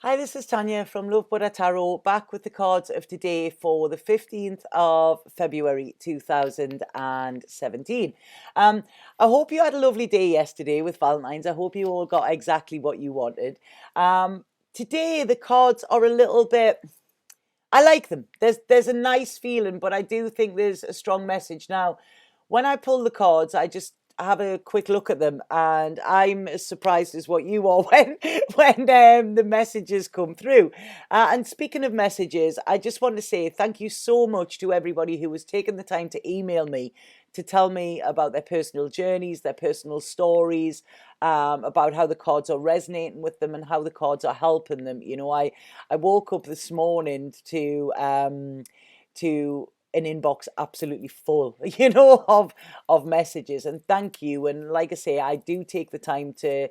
Hi, this is Tanya from Love Buddha Tarot, back with the cards of today for the 15th of February 2017. I hope you had a lovely day yesterday with Valentine's. I hope you all got exactly what you wanted. Today, the cards are a little bit... I like them. There's a nice feeling, but I do think there's a strong message. Now, when I pull the cards, I just have a quick look at them, and I'm as surprised as what you are when the messages come through. And speaking of messages, I just want to say thank you so much to everybody who has taken the time to email me to tell me about their personal journeys, their personal stories, about how the cards are resonating with them and how the cards are helping them. I woke up this morning to an inbox absolutely full, of messages, and thank you. And like I say, I do take the time to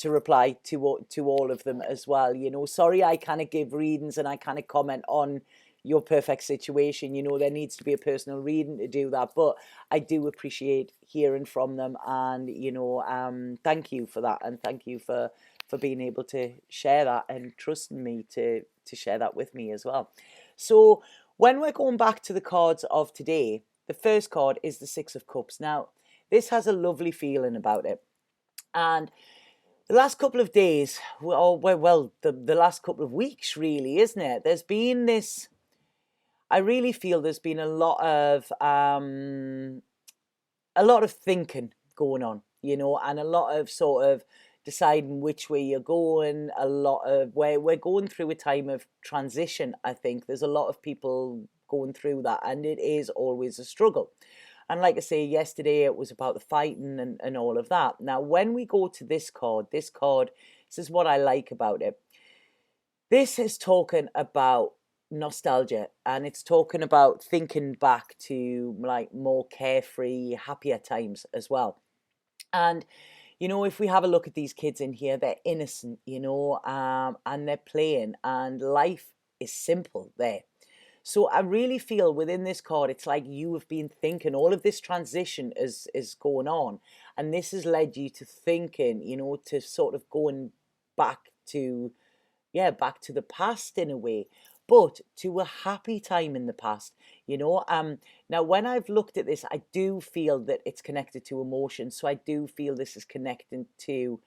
reply to all of them as well. Sorry, I kind of give readings and I kind of comment on your perfect situation. There needs to be a personal reading to do that, but I do appreciate hearing from them, and thank you for that, and thank you for being able to share that and trusting me to share that with me as well. So when we're going back to the cards of today, the first card is the Six of Cups. Now, this has a lovely feeling about it. And the last couple of days, the last couple of weeks, really, isn't it? There's been this... I really feel there's been a lot of thinking going on, and a lot of sort of deciding which way you're going. A lot of where we're going through a time of transition. I think there's a lot of people going through that, and it is always a struggle. And like I say, yesterday it was about the fighting and all of that. Now, when we go to this card, this is what I like about it. This is talking about nostalgia, and it's talking about thinking back to like more carefree, happier times as well. And if we have a look at these kids in here, they're innocent, and they're playing, and life is simple there. So I really feel within this card, it's like you have been thinking, all of this transition is going on, and this has led you to thinking, to sort of going back to back to the past in a way, but to a happy time in the past. Now when I've looked at this, I do feel that it's connected to emotion. So I do feel this is connecting to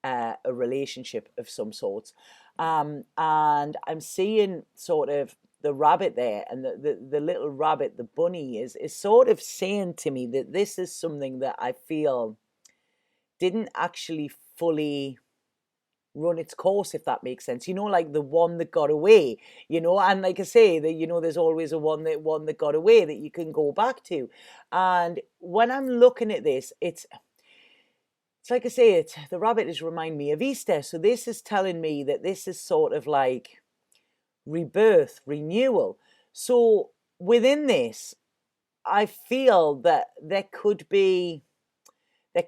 a relationship of some sorts. And I'm seeing sort of the rabbit there, and the little rabbit, the bunny, is sort of saying to me that this is something that I feel didn't actually fully run its course, if that makes sense. Like the one that got away, and like I say, that there's always a one that got away that you can go back to. And when I'm looking at this, it's like I say, the rabbit is remind me of Easter. So this is telling me that this is sort of like rebirth, renewal. So within this, I feel that there could be a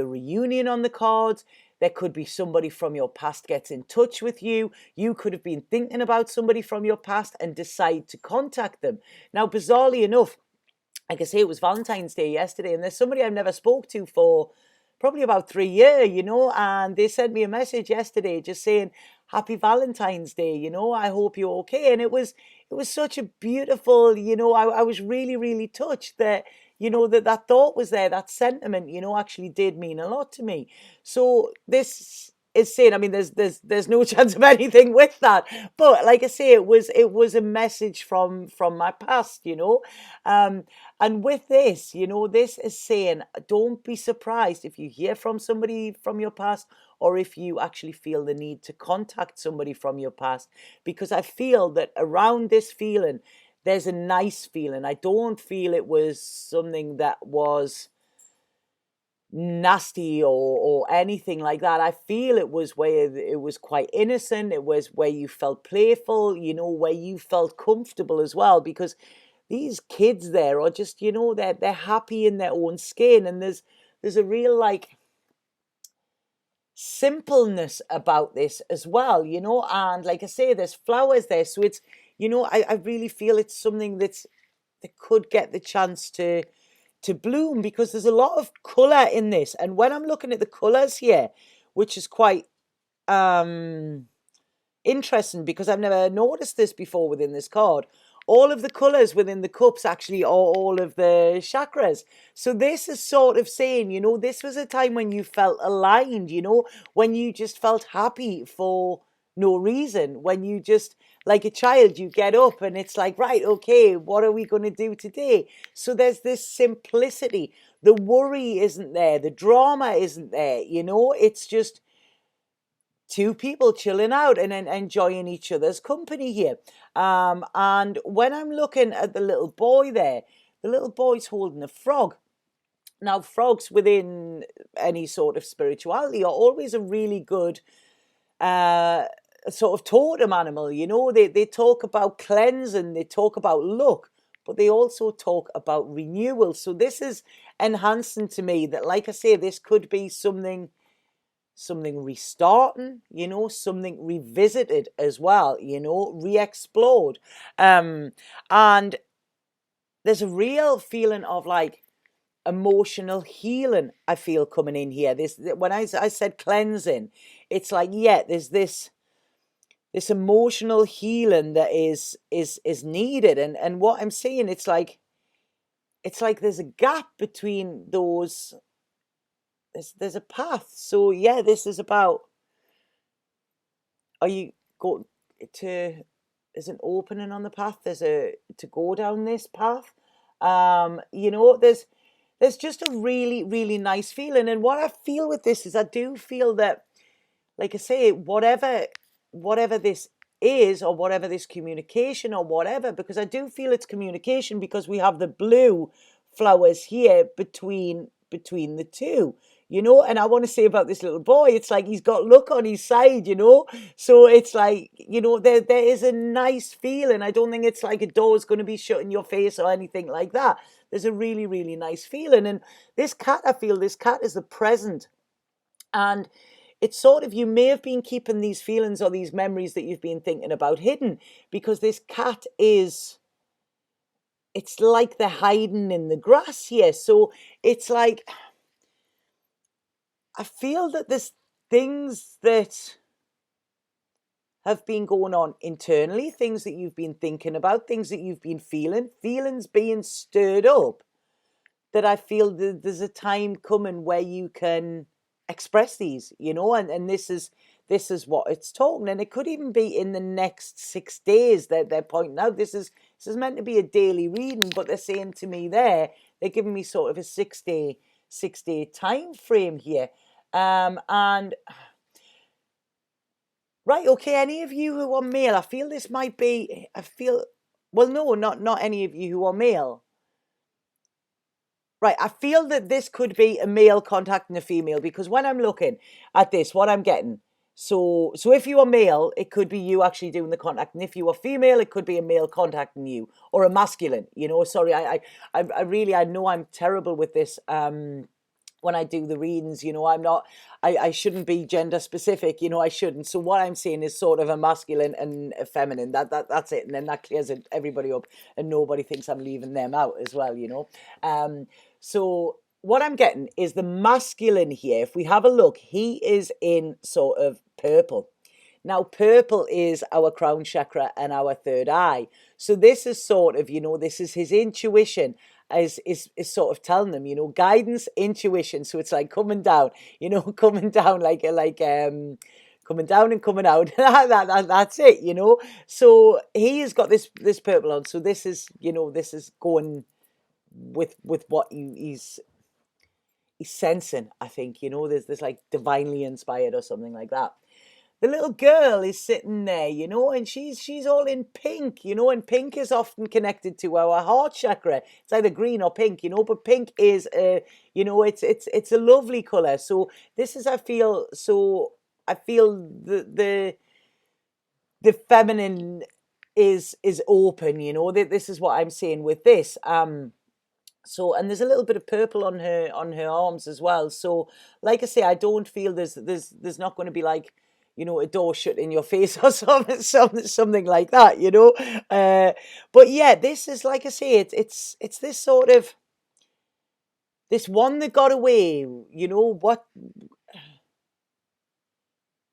reunion on the cards. There could be somebody from your past gets in touch with you. You could have been thinking about somebody from your past and decide to contact them. Now, bizarrely enough, like I say, it was Valentine's Day yesterday, and there's somebody I've never spoke to for probably about 3 years, and they sent me a message yesterday just saying, Happy Valentine's Day, I hope you're okay. And it was such a beautiful, I was really, really touched that, that thought was there, that sentiment, actually did mean a lot to me. So this is saying, I mean, there's no chance of anything with that, but like I say, it was a message from my past, and with this, this is saying, don't be surprised if you hear from somebody from your past, or if you actually feel the need to contact somebody from your past, because I feel that around this feeling, there's a nice feeling. I don't feel it was something that was nasty or anything like that. I feel it was where it was quite innocent. It was where you felt playful, where you felt comfortable as well, because these kids there are just, they're happy in their own skin, and there's a real like simpleness about this as well, and like I say, there's flowers there, so it's, I really feel it's something that could get the chance to bloom, because there's a lot of color in this. And when I'm looking at the colors here, which is quite interesting because I've never noticed this before within this card. All of the colors within the cups actually are all of the chakras. So this is sort of saying, this was a time when you felt aligned, when you just felt happy for no reason, when you just, like a child, you get up and it's like, right, okay, what are we going to do today? So there's this simplicity. The worry isn't there. The drama isn't there. It's just two people chilling out and enjoying each other's company here. And when I'm looking at the little boy there, the little boy's holding a frog. Now, frogs within any sort of spirituality are always a really good uh, sort of totem animal. They talk about cleansing, they talk about luck, but they also talk about renewal. So this is enhancing to me that, like I say, this could be something restarting, something revisited as well, re-explored. And there's a real feeling of like emotional healing I feel coming in here. This, when I said cleansing, it's like, yeah, there's this emotional healing that is needed. And what I'm saying, it's like there's a gap between those. There's a path. So yeah, this is about, are you going to, there's an opening on the path, there's a to go down this path. There's just a really, really nice feeling. And what I feel with this is I do feel that, like I say, whatever this is, or whatever this communication or whatever, because I do feel it's communication, because we have the blue flowers here between the two. And I want to say about this little boy, it's like he's got luck on his side. So it's like, there is a nice feeling. I don't think it's like a door's going to be shut in your face or anything like that. There's a really, really nice feeling. And this cat, I feel this cat is the present. And it's sort of, you may have been keeping these feelings or these memories that you've been thinking about hidden, because this cat it's like they're hiding in the grass here. So it's like, I feel that there's things that have been going on internally, things that you've been thinking about, things that you've been feelings being stirred up, that I feel that there's a time coming where you can express these, and this is what it's talking. And it could even be in the next 6 days that they're pointing out. This is meant to be a daily reading, but they're saying to me they're giving me sort of a 6-day time frame here. And right, okay, any of you who are male, I feel this might be, well, no, not any of you who are male. Right, I feel that this could be a male contacting a female, because when I'm looking at this, what I'm getting, so if you are male, it could be you actually doing the contact, and if you are female, it could be a male contacting you, or a masculine. Sorry, I really, I know I'm terrible with this. When I do the readings, I'm not, I shouldn't be gender specific, I shouldn't. So what I'm saying is sort of a masculine and a feminine. That's it, and then that clears everybody up, and nobody thinks I'm leaving them out as well. So what I'm getting is the masculine here. If we have a look, he is in sort of purple. Now, purple is our crown chakra and our third eye. So this is sort of, this is his intuition, is sort of telling them, guidance, intuition. So it's like coming down, coming down coming down and coming out. That's it. So he has got this purple on. So this is, this is going with what he's sensing. I think, there's like divinely inspired or something like that. The little girl is sitting there, and she's all in pink, and pink is often connected to our heart chakra. It's either green or pink, but pink is it's a lovely color. So this is, I feel the feminine is open, this is what I'm saying with this. So, and there's a little bit of purple on her arms as well. So, like I say, I don't feel there's not going to be like, a door shut in your face or something like that, But yeah, this is, like I say, it's this sort of, this one that got away, what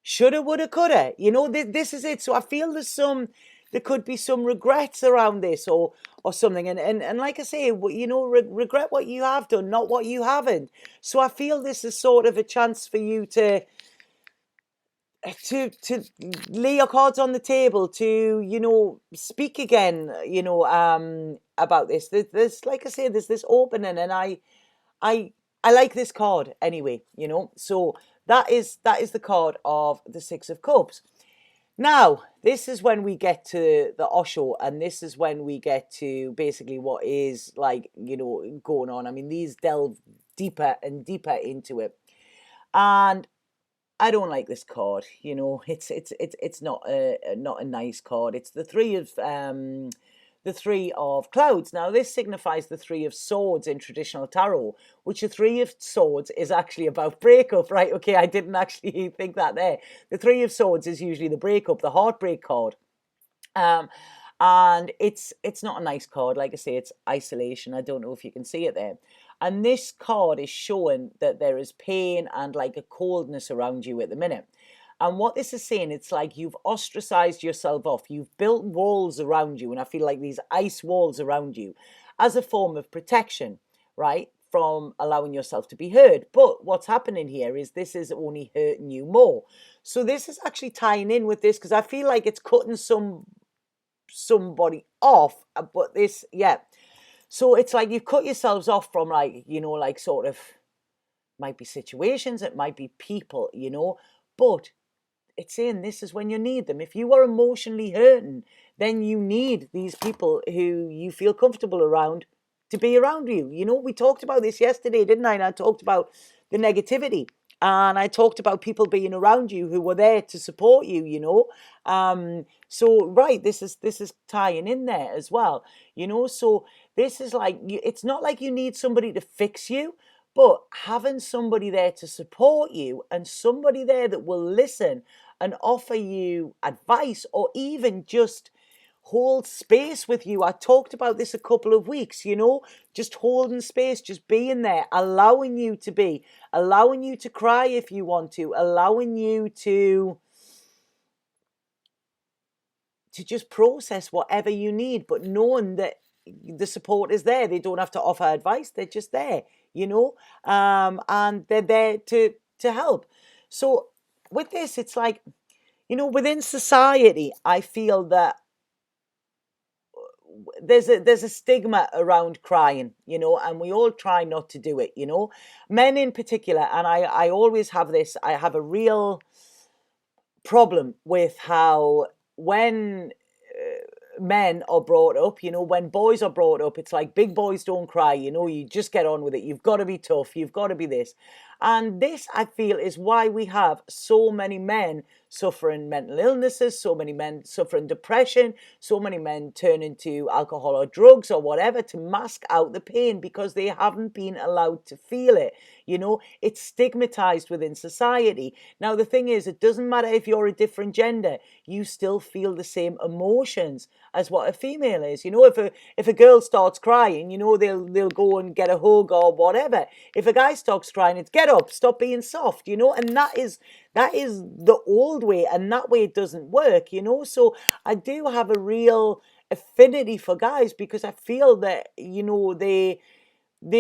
shoulda, woulda, coulda. You know, this is it. So I feel there could be some regrets around this, or something. And like I say, you know, regret what you have done, not what you haven't. So I feel this is sort of a chance for you to lay your cards on the table, to, you know, speak again, you know, about this. There's, like I say, there's this opening, and I I like this card anyway, you know. So that is the card of the Six of Cups. Now, this is when we get to the Osho, and this is when we get to basically what is, like, you know, going on. I mean, these delve deeper and deeper into it. And I don't like this card. You know, it's not a nice card. It's the three of clouds. Now, this signifies the three of swords in traditional tarot, which the three of swords is actually about breakup, right? Okay, I didn't actually think that there. The three of swords is usually the breakup, the heartbreak card. Um, and it's not a nice card. Like I say, it's isolation. I don't know if you can see it there. And this card is showing that there is pain and like a coldness around you at the minute. And what this is saying, it's like you've ostracized yourself off. You've built walls around you, and I feel like these ice walls around you as a form of protection, right? From allowing yourself to be hurt. But what's happening here is this is only hurting you more. So this is actually tying in with this, because I feel like it's cutting somebody off. But this, yeah. So it's like you've cut yourselves off from, like, you know, like sort of, might be situations, it might be people, you know, but it's saying this is when you need them. If you are emotionally hurting, then you need these people who you feel comfortable around to be around you. You know, we talked about this yesterday, didn't I? And I talked about the negativity. And I talked about people being around you who were there to support you, you know. So right, this is tying in there as well, you know. So this is like, it's not like you need somebody to fix you, but having somebody there to support you, and somebody there that will listen and offer you advice, or even just hold space with you. I talked about this a couple of weeks, you know, just holding space, just being there, allowing you to be, allowing you to cry if you want to, allowing you to just process whatever you need, but knowing that the support is there. They don't have to offer advice, they're just there, you know, and they're there to help. So with this, it's like, you know, within society, I feel that there's a stigma around crying, you know, and we all try not to do it, you know, men in particular. And I always have this, I have a real problem with how, when men are brought up, you know, when boys are brought up, it's like, big boys don't cry, you know, you just get on with it, you've got to be tough, you've got to be this. And this, I feel, is why we have so many men suffering mental illnesses, so many men suffering depression, so many men turning to alcohol or drugs or whatever to mask out the pain, because they haven't been allowed to feel it. You know, it's stigmatized within society. Now, the thing is, it doesn't matter if you're a different gender, you still feel the same emotions as what a female is. You know, if a girl starts crying, you know, they'll go and get a hug or whatever. If a guy starts crying, it's get up, stop being soft, you know, and that is the old way, and that way it doesn't work, you know. So I do have a real affinity for guys, because I feel that, you know, they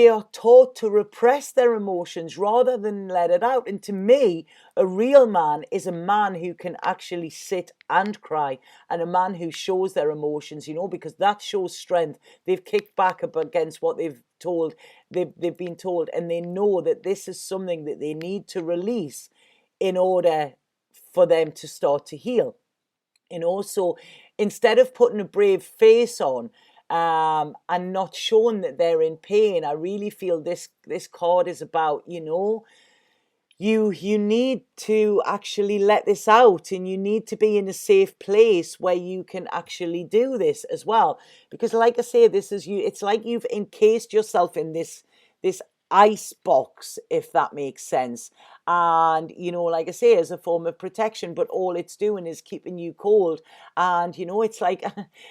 are taught to repress their emotions rather than let it out. And to me, a real man is a man who can actually sit and cry, and a man who shows their emotions, you know, because that shows strength. They've kicked back up against what they've been told, and they know that this is something that they need to release in order for them to start to heal. You know, so instead of putting a brave face on, and not showing that they're in pain, I really feel this card is about, you know, you need to actually let this out, and you need to be in a safe place where you can actually do this as well. Because like I say, this is you, it's like you've encased yourself in this ice box, if that makes sense. and like I say, as a form of protection, but all it's doing is keeping you cold. And it's like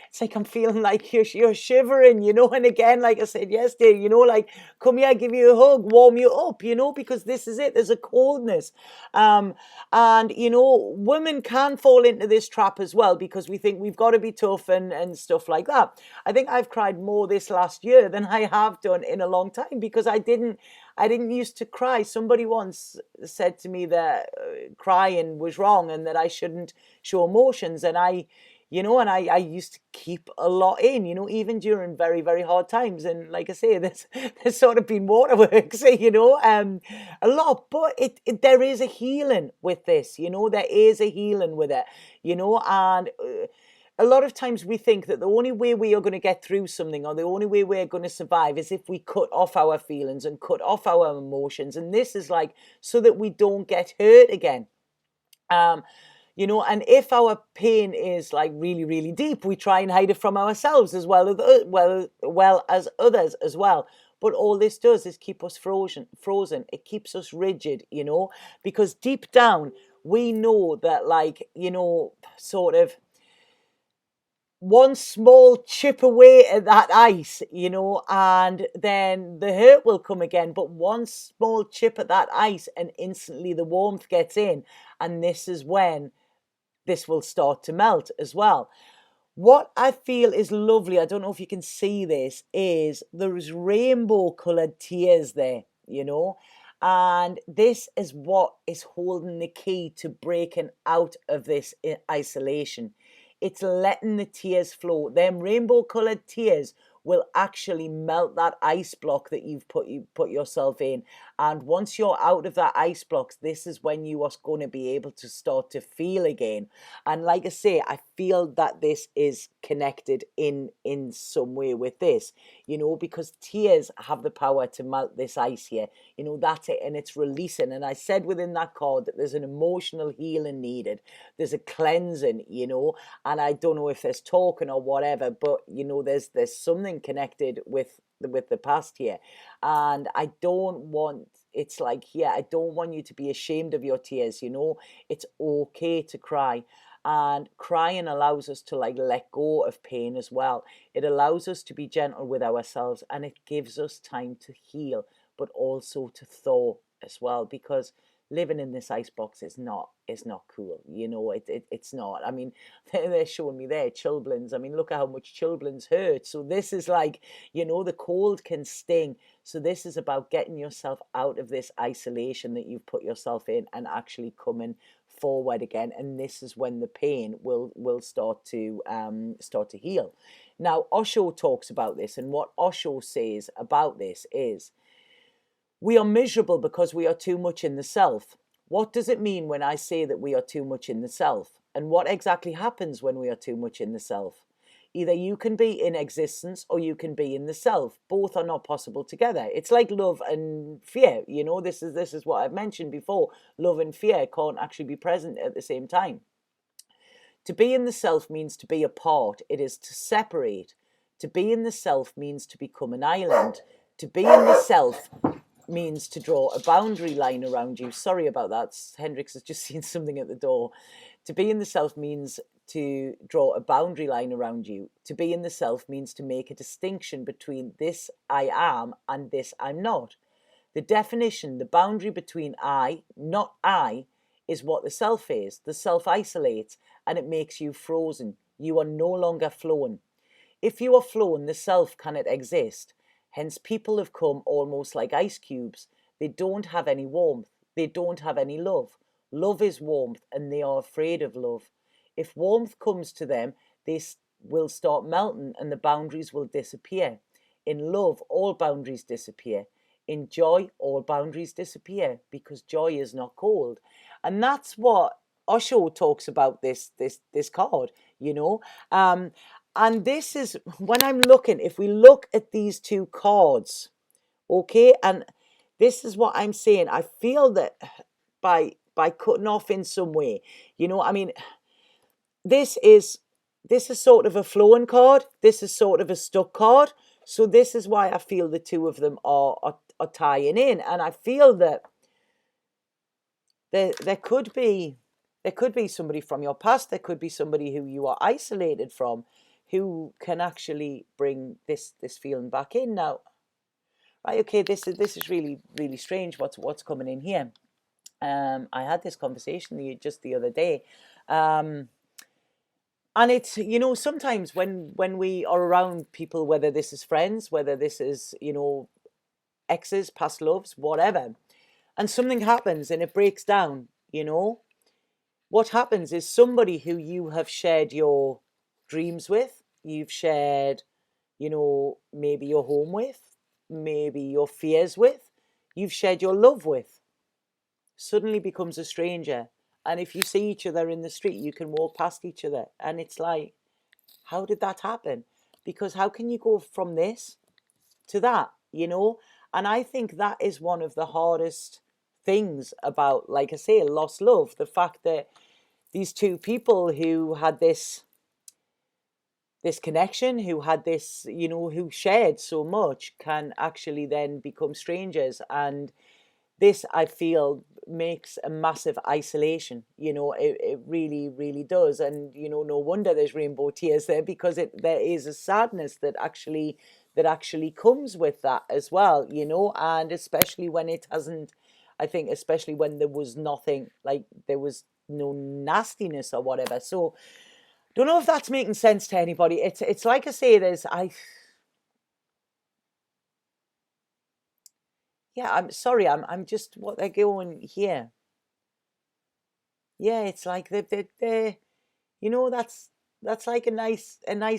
it's like I'm feeling like you're shivering, and again, like I said yesterday, like, come here, give you a hug, warm you up, because this is it. There's a coldness. And women can fall into this trap as well, because we think we've got to be tough and stuff like that. I think I've cried more this last year than I have done in a long time, because I didn't used to cry. Somebody once said to me that crying was wrong and that I shouldn't show emotions. And I used to keep a lot in, even during very, very hard times. And like I say, there's sort of been waterworks, a lot. But there is a healing with this, there is a healing with it, and a lot of times we think that the only way we are going to get through something, or the only way we're going to survive, is if we cut off our feelings and cut off our emotions. And this is like so that we don't get hurt again. Um, and if our pain is like really, really deep, we try and hide it from ourselves as well as others as well. But all this does is keep us frozen. It keeps us rigid, because deep down we know that, like, sort of one small chip away at that ice, and then the hurt will come again. But one small chip at that ice, and instantly the warmth gets in, and this is when this will start to melt as well. What I feel is lovely, I don't know if you can see this, is there's rainbow colored tears there, and this is what is holding the key to breaking out of this isolation. It's letting the tears flow. Them rainbow colored tears will actually melt that ice block that you've put yourself in. And once you're out of that ice block, this is when you are going to be able to start to feel again. And like I say, I feel that this is connected in some way with this, because tears have the power to melt this ice here. That's it, and it's releasing. And I said within that card that there's an emotional healing needed. There's a cleansing, and I don't know if there's talking or whatever, but there's something connected with the past here. And I don't want, it's like, I don't want you to be ashamed of your tears. It's okay to cry. And crying allows us to, like, let go of pain as well. It allows us to be gentle with ourselves, and it gives us time to heal, but also to thaw as well, because living in this icebox is not cool. It's not. I mean, they're showing me there chilblains. I mean, look at how much chilblains hurt. So this is like, the cold can sting. So this is about getting yourself out of this isolation that you've put yourself in, and actually coming forward again. And this is when the pain will start to heal. Now, Osho talks about this, and what Osho says about this is, we are miserable because we are too much in the self. What does it mean when I say that we are too much in the self? And what exactly happens when we are too much in the self? Either you can be in existence or you can be in the self. Both are not possible together. It's like love and fear. This is what I've mentioned before. Love and fear can't actually be present at the same time. To be in the self means to be apart. It is to separate. To be in the self means to become an island. To be in the self means to draw a boundary line around you. Sorry about that. Hendrix has just seen something at the door. To be in the self means to draw a boundary line around you. To be in the self means to make a distinction between this I am and this I'm not. The definition, the boundary between I, not I, is what the self is. The self isolates, and it makes you frozen. You are no longer flowing. If you are flowing, the self cannot exist. Hence, people have come almost like ice cubes. They don't have any warmth. They don't have any love. Love is warmth, and they are afraid of love. If warmth comes to them, they will start melting, and the boundaries will disappear. In love, all boundaries disappear. In joy, all boundaries disappear, because joy is not cold. And that's what Osho talks about this card, and this is when I'm looking, if we look at these two cards, okay, and this is what I'm saying. I feel that by cutting off in some way, I mean, this is sort of a flowing card. This is sort of a stuck card. So this is why I feel the two of them are tying in. And I feel that there could be somebody from your past, there could be somebody who you are isolated from, who can actually bring this feeling back in. Now, right, okay, this is really, really strange what's coming in here. I had this conversation just the other day. And it's, sometimes when we are around people, whether this is friends, whether this is, exes, past loves, whatever, and something happens and it breaks down, what happens is somebody who you have shared your dreams with, you've shared, maybe your home with, maybe your fears with, you've shared your love with, suddenly becomes a stranger. And if you see each other in the street, you can walk past each other. And it's like, how did that happen? Because how can you go from this to that, And I think that is one of the hardest things about, like I say, lost love. The fact that these two people who had this connection, who had this, who shared so much, can actually then become strangers. And this, I feel, makes a massive isolation. It really, really does. And, no wonder there's rainbow tears there, because there is a sadness that actually comes with that as well, and especially when it hasn't, I think, especially when there was nothing, like there was no nastiness or whatever. So don't know if that's making sense to anybody. It's like I say, yeah, I'm sorry, I'm just what they're going here. Yeah, it's like they that's like a nice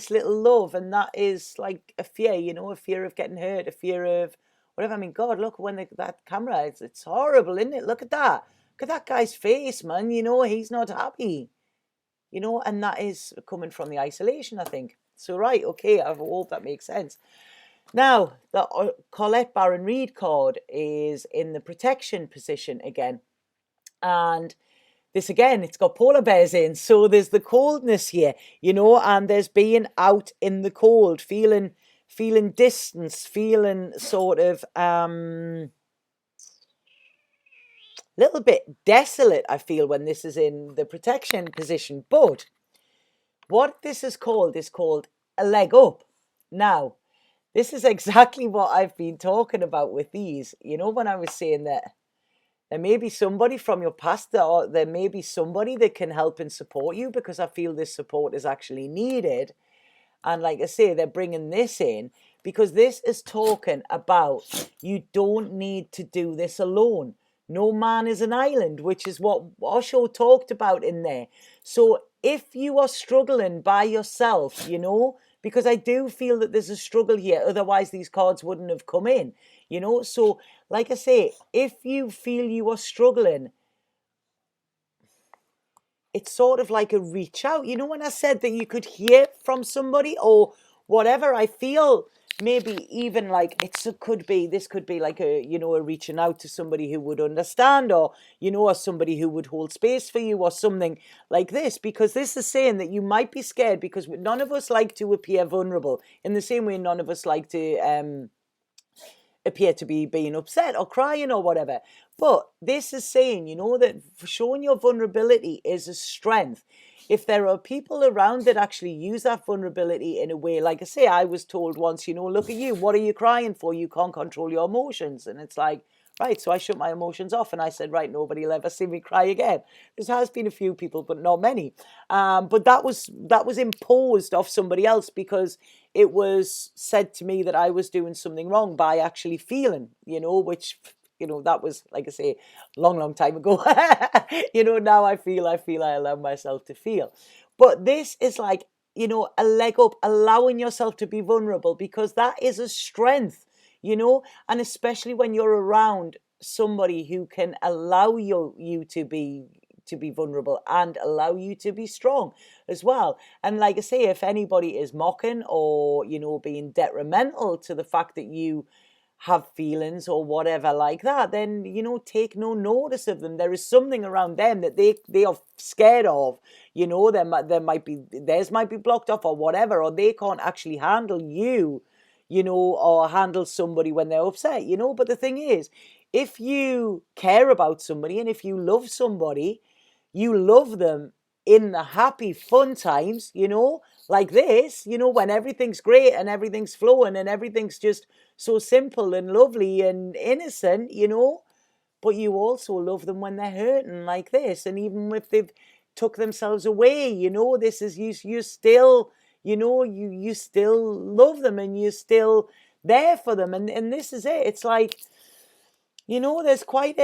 little love, and that is like a fear, a fear of getting hurt, a fear of whatever. I mean, God, look, when that camera, it's horrible, isn't it? Look at that. Look at that guy's face, man. He's not happy. And that is coming from the isolation, I think. So, right, okay, I hope that makes sense. Now, the Colette Baron Reid card is in the protection position again. And this again, it's got polar bears in. So there's the coldness here, and there's being out in the cold, feeling distance, feeling sort of little bit desolate, I feel, when this is in the protection position. But what this is called a leg up. Now, this is exactly what I've been talking about with these. When I was saying that there may be somebody from your past, or there may be somebody that can help and support you, because I feel this support is actually needed. And like I say, they're bringing this in because this is talking about you don't need to do this alone. No man is an island, which is what Osho talked about in there. So if you are struggling by yourself, because I do feel that there's a struggle here, otherwise these cards wouldn't have come in, So like I say, if you feel you are struggling, it's sort of like a reach out. When I said that you could hear from somebody or whatever, I feel maybe even like this could be like a reaching out to somebody who would understand, or, or somebody who would hold space for you, or something like this, because this is saying that you might be scared, because none of us like to appear vulnerable, in the same way none of us like to appear to be being upset or crying or whatever. But this is saying, that showing your vulnerability is a strength. If there are people around that actually use that vulnerability in a way, like I say, I was told once, look at you, what are you crying for? You can't control your emotions. And it's like, right, so I shut my emotions off, and I said, right, nobody will ever see me cry again. There has been a few people, but not many. But that was imposed off somebody else, because it was said to me that I was doing something wrong by actually feeling, which, that was, like I say, long, long time ago. Now I feel I allow myself to feel. But this is like, a leg up, allowing yourself to be vulnerable, because that is a strength, and especially when you're around somebody who can allow you to be vulnerable and allow you to be strong as well. And like I say, if anybody is mocking or, being detrimental to the fact that you have feelings or whatever like that, then, take no notice of them. There is something around them that they are they're of, there might be, theirs might be blocked off or whatever, or they can't actually handle you, or handle somebody when they're upset, But the thing is, if you care about somebody and if you love somebody, you love them in the happy, fun times, like this, when everything's great and everything's flowing and everything's just so simple and lovely and innocent, but you also love them when they're hurting like this. And even if they've took themselves away, this is you still, you still love them and you're still there for them. And this is it. It's like, there's quite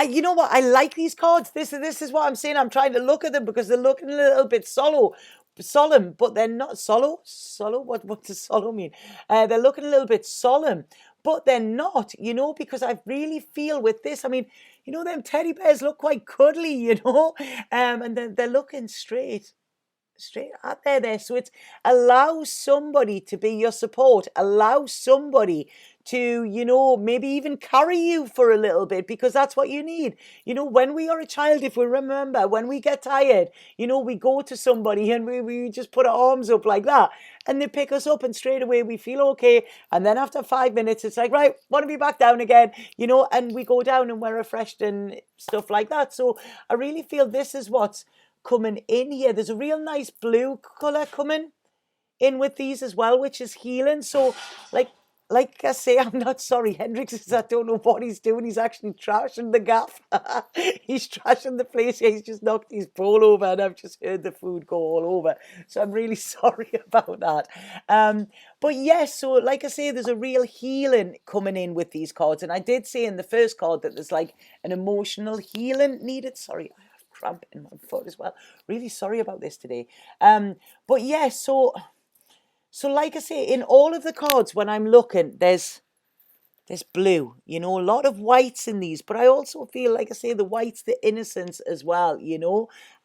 you know what? I like these cards. This is what I'm saying. I'm trying to look at them because they're looking a little bit solemn, but they're not solo. What does solemn mean? They're looking a little bit solemn, but they're not. Because I really feel with this. I mean, them teddy bears look quite cuddly. And they're looking straight out there. So it's allow somebody to be your support, allow somebody to, maybe even carry you for a little bit, because that's what you need. When we are a child, if we remember, when we get tired, we go to somebody and we just put our arms up like that and they pick us up and straight away we feel okay. And then after 5 minutes, it's like, right, want to be back down again, and we go down and we're refreshed and stuff like that. So I really feel this is what's coming in here. There's a real nice blue color coming in with these as well, which is healing. So like I say, I'm not sorry. Hendrix says I don't know what he's doing. He's actually trashing the gaff. He's trashing the place. He's just knocked his bowl over and I've just heard the food go all over. So I'm really sorry about that. But yes, so like I say, there's a real healing coming in with these cards. And I did say in the first card that there's like an emotional healing needed. Sorry, I have cramp in my foot as well. Really sorry about this today. But yeah, so like I say, in all of the cards, when I'm looking, there's blue, a lot of whites in these, but I also feel, like I say, the white's the innocence as well,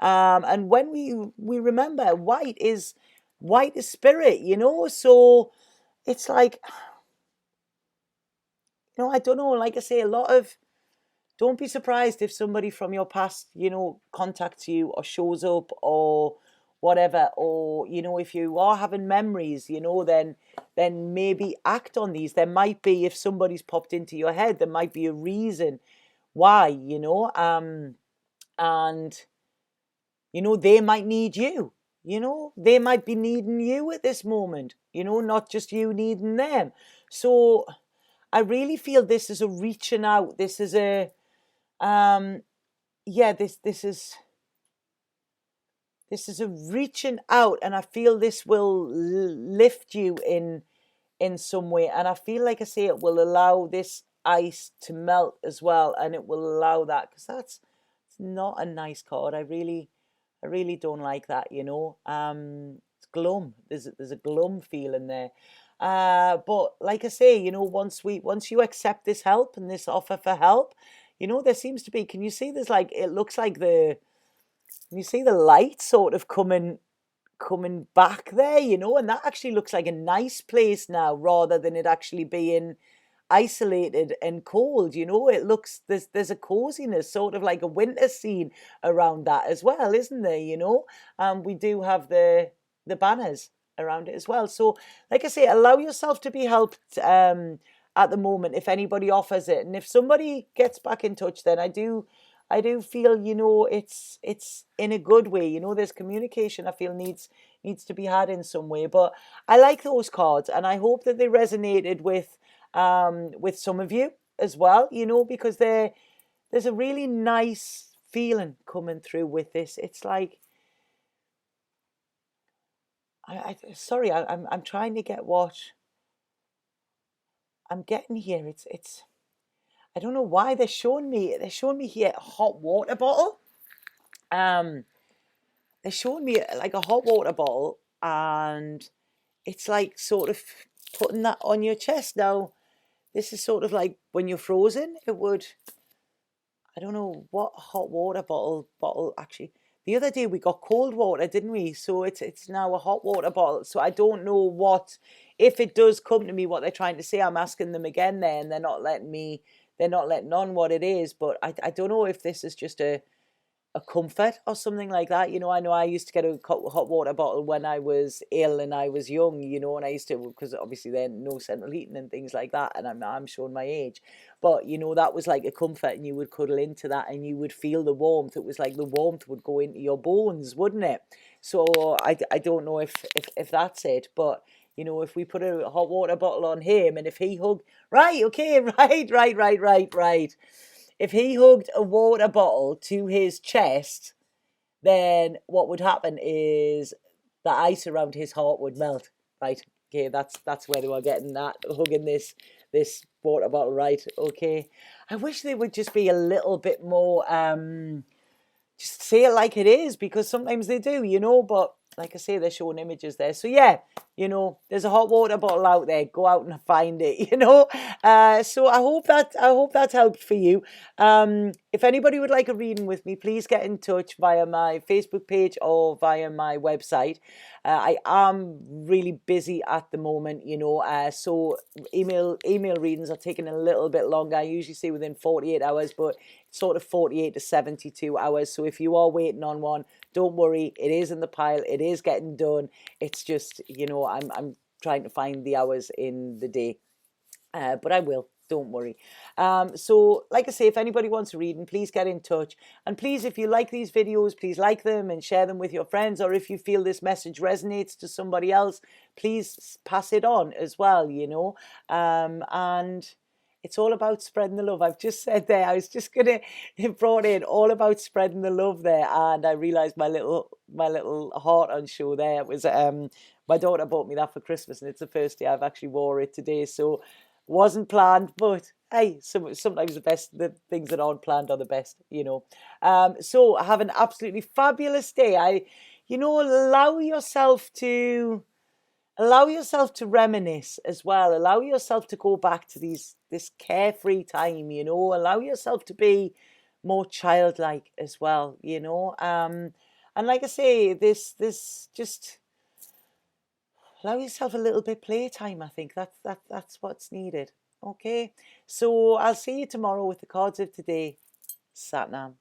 and when we remember white is spirit, so it's like, I don't know, like I say, a lot of, don't be surprised if somebody from your past, contacts you or shows up or whatever, or, if you are having memories, then maybe act on these. There might be, if somebody's popped into your head, there might be a reason why, and, they might need you, they might be needing you at this moment, not just you needing them. So I really feel this is a reaching out. This is a, yeah, this is a reaching out, and I feel this will lift you in some way, and I feel, like I say, it will allow this ice to melt as well, and it will allow that, because that's not a nice card. I really don't like that, it's glum. There's a glum feeling there. But like I say, once you accept this help and this offer for help, there seems to be, can you see, there's like, it looks like you see the light sort of coming back there, and that actually looks like a nice place now, rather than it actually being isolated and cold. It looks, there's a coziness, sort of like a winter scene around that as well, isn't there? We do have the banners around it as well. So like I say, allow yourself to be helped at the moment if anybody offers it, and if somebody gets back in touch, then I do feel, it's in a good way. There's communication I feel needs to be had in some way. But I like those cards, and I hope that they resonated with some of you as well, because there's a really nice feeling coming through with this. It's like, sorry, I'm trying to get what I'm getting here. It's I don't know why they're showing me here a hot water bottle. They're showing me like a hot water bottle, and it's like sort of putting that on your chest. Now, this is sort of like when you're frozen, it would, I don't know what hot water bottle actually. The other day we got cold water, didn't we? So it's now a hot water bottle. So I don't know what, if it does come to me what they're trying to say. I'm asking them again there, and they're not letting on what it is. But I don't know if this is just a a comfort or something like that. You know I used to get a hot water bottle when I was ill and I was young, and I used to, because obviously then no central heating and things like that, and I'm showing my age, but that was like a comfort, and you would cuddle into that and you would feel the warmth. It was like the warmth would go into your bones, wouldn't it? So I don't know if that's it, but if we put a hot water bottle on him, and if he hugged, right, okay, right. If he hugged a water bottle to his chest, then what would happen is the ice around his heart would melt. Right. Okay, that's where they were getting that, hugging this water bottle, right? Okay. I wish they would just be a little bit more just say it like it is, because sometimes they do, but like I say, they're showing images there. So yeah, there's a hot water bottle out there. Go out and find it. So I hope that helped for you. If anybody would like a reading with me, please get in touch via my Facebook page or via my website. I am really busy at the moment, so email readings are taking a little bit longer. I usually say within 48 hours, but it's sort of 48 to 72 hours. So if you are waiting on one, don't worry, it is in the pile, it is getting done. It's just, I'm trying to find the hours in the day, but I will. Don't worry. So like I say, if anybody wants a reading, please get in touch. And please, if you like these videos, please like them and share them with your friends. Or if you feel this message resonates to somebody else, please pass it on as well, And it's all about spreading the love. I've just said there, I was just gonna brought in all about spreading the love there, and I realized my little heart on show there was my daughter bought me that for Christmas, and it's the first day I've actually wore it today. So wasn't planned, but hey, sometimes the things that aren't planned are the best. So have an absolutely fabulous day. Allow yourself to reminisce as well. Allow yourself to go back to this carefree time, allow yourself to be more childlike as well, and like I say, this just allow yourself a little bit playtime. I think that's what's needed. Okay, so I'll see you tomorrow with the cards of today. Satnam.